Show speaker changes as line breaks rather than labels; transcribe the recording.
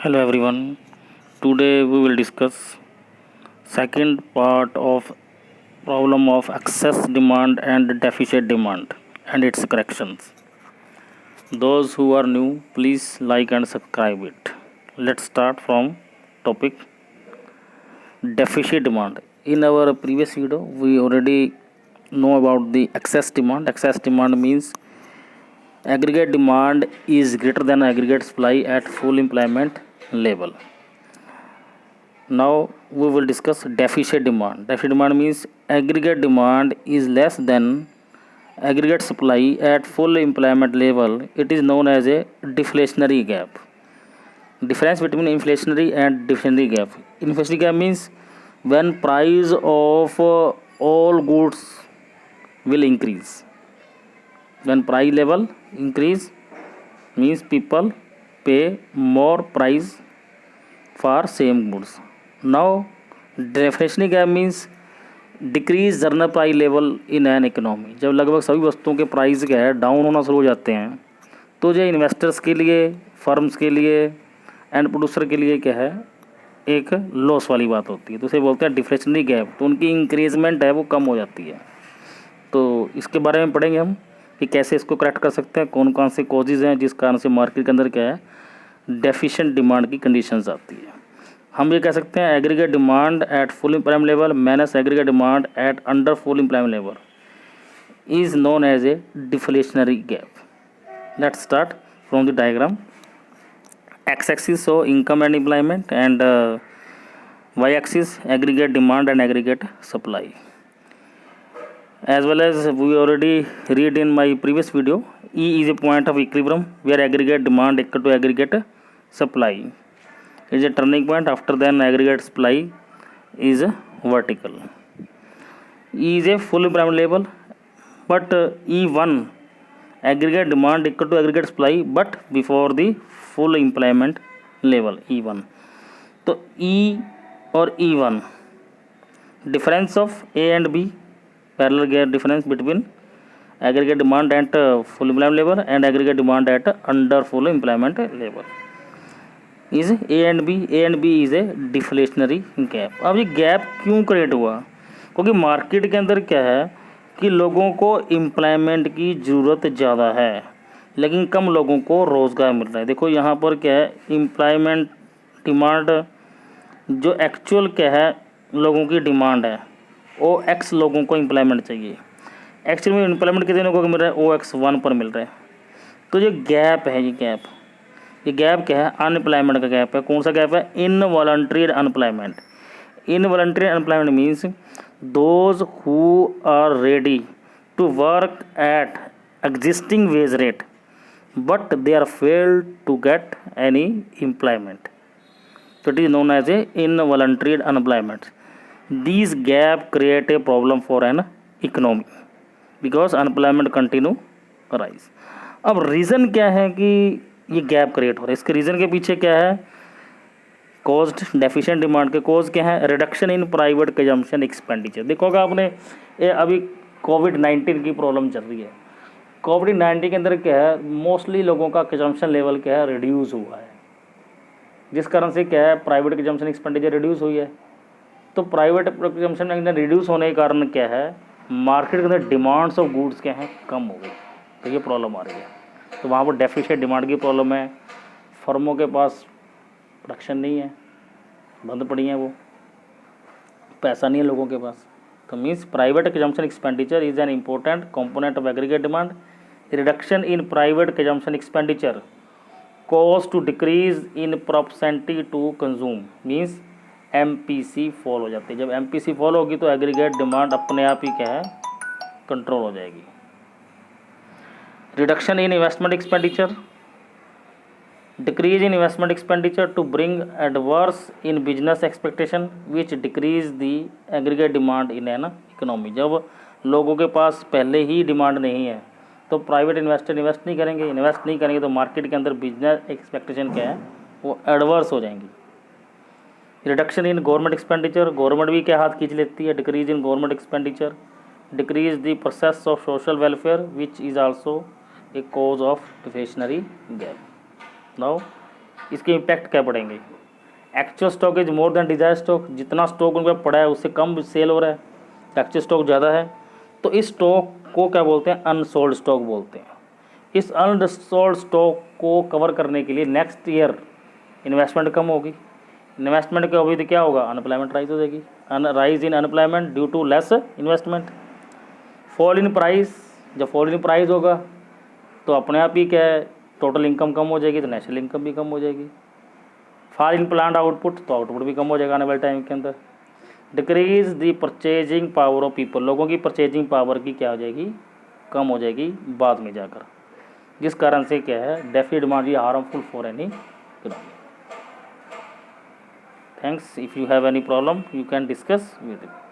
Hello everyone. Today we will discuss second part of problem of excess demand and deficit demand and its corrections. Those who are new, please like and subscribe it. Let's start from topic deficit demand. In our previous video, we already know about the excess demand. Excess demand means aggregate demand is greater than aggregate supply at full employment level. Now we will discuss deficit demand. Deficit demand means aggregate demand is less than aggregate supply at full employment level. It is known as a deflationary gap. Difference between inflationary and deflationary gap. Inflationary gap means when price of all goods will increase. When price level increase means people pay more price for same goods. Now deflationary gap means decrease general price level in an economy. जब लगभग सभी वस्तुओं के price क्या है down होना शुरू हो जाते हैं तो जो इन्वेस्टर्स के लिए, फर्म्स के लिए एंड प्रोड्यूसर के लिए क्या है एक लॉस वाली बात होती है. तो उसे बोलते हैं डिफ्लेशनरी गैप. तो उनकी इंक्रीजमेंट है वो कम हो जाती है. तो इसके बारे में पढ़ेंगे हम कि कैसे इसको करेक्ट कर सकते हैं, कौन कौन से कॉजेज़ हैं जिस कारण से मार्केट के अंदर क्या है डेफिशिएंट डिमांड की कंडीशंस आती है. हम ये कह सकते हैं aggregate demand at full employment level minus aggregate demand at under full employment level is known as a deflationary gap. Let's start from the diagram. X axis so income and employment and y axis aggregate demand and aggregate supply. As well as we already read in my previous video, E is a point of equilibrium where aggregate demand equal to aggregate supply. It is a turning point. After then aggregate supply is vertical. E is a full employment level, but E1 aggregate demand equal to aggregate supply, but before the full employment level E1. तो E और E1 difference of A and B, parallel gap difference between aggregate demand at full employment level and aggregate demand at under full employment level is A and B. A and B is a deflationary gap. अब ये gap क्यों create हुआ? क्योंकि market के अंदर क्या है कि लोगों को एम्प्लॉयमेंट की ज़रूरत ज़्यादा है लेकिन कम लोगों को रोज़गार मिल रहा है. देखो यहाँ पर क्या है एम्प्लॉयमेंट डिमांड जो एक्चुअल क्या है लोगों की डिमांड है ओ एक्स लोगों को एम्प्लॉयमेंट चाहिए. एक्चुअल में एम्प्लॉयमेंट कितने लोगों को मिल रहा है ओ एक्स 1 पर मिल रहा है. तो जो गैप है ये गैप क्या है अनएम्प्लॉयमेंट का गैप है. कौन सा गैप है? Involuntary unemployment. Involuntary unemployment means those who are ready to work at existing wage rate but they are failed to get any employment. तो it is known as a involuntary unemployment. These gap create a problem for an economy because unemployment continue rise. अब reason क्या है कि ये gap create हो रहा है? इसके रीज़न के पीछे क्या है? कॉस्ट डेफिशिएंट डिमांड के कॉज क्या है? Reduction in private consumption expenditure. देखोगा आपने ये अभी कोविड-19 की प्रॉब्लम चल रही है. कोविड-19 के अंदर क्या है मोस्टली लोगों का कंजम्पशन लेवल क्या है रिड्यूस हुआ है जिस कारण से क्या है प्राइवेट कंजम्पशन एक्सपेंडिचर रिड्यूस हुई है. तो प्राइवेट कंजम्पशन में रिड्यूस होने के कारण क्या है मार्केट के अंदर डिमांड्स ऑफ गुड्स क्या हैं कम हो गई. तो ये प्रॉब्लम आ रही है. तो वहाँ पर डेफिशिएंट डिमांड की प्रॉब्लम है. फर्मों के पास प्रोडक्शन नहीं है, बंद पड़ी हैं, वो पैसा नहीं है लोगों के पास. तो means private consumption expenditure is an important component of aggregate demand. Reduction in private consumption expenditure cause to decrease in propensity to consume means MPC fall हो जाती है. जब MPC फॉल होगी तो एग्रीगेट डिमांड अपने आप ही क्या है कंट्रोल हो जाएगी. Reduction in investment expenditure decrease in investment expenditure to bring adverse in business expectation which decrease the aggregate demand in an economy. जब लोगों के पास पहले ही डिमांड नहीं है तो प्राइवेट इन्वेस्टर इन्वेस्ट नहीं करेंगे तो मार्केट के अंदर बिजनेस एक्सपेक्टेशन क्या है वो एडवर्स हो जाएंगी. Reduction in government expenditure, government भी क्या हाथ खींच लेती है. Decrease in government expenditure decrease the process of social welfare which is also a cause of deflationary gap. Now इसके इम्पैक्ट क्या पड़ेंगे? Actual stock is more than desire stock, जितना स्टॉक उनका पड़ा है उससे कम सेल हो रहा है, एक्चुअल स्टॉक ज़्यादा है, तो इस स्टॉक को क्या बोलते हैं? अनसोल्ड स्टॉक बोलते हैं। इस अनसोल्ड स्टॉक को कवर करने के लिए नेक्स्ट ईयर इन्वेस्टमेंट कम होगी, इन्वेस्टमेंट की होगी तो क्या होगा? अनएम्प्लॉयमेंट राइज हो जाएगी, rise in unemployment due to less investment. Fall in price, जब फॉल इन प्राइस होगा तो अपने आप ही क्या है? टोटल इनकम कम हो जाएगी, तो नेशनल इनकम भी कम हो जाएगी। फॉल इन प्लांट आउटपुट, तो आउटपुट भी कम हो जाएगा आने वाले टाइम के अंदर। Decrease the purchasing power of people, लोगों की परचेजिंग पावर की क्या हो जाएगी? कम हो जाएगी बाद में जाकर, जिस कारण से क्या है? डेफिसिट डिमांड ये harmful for any economy. Thanks. If you have any problem, you can discuss with it.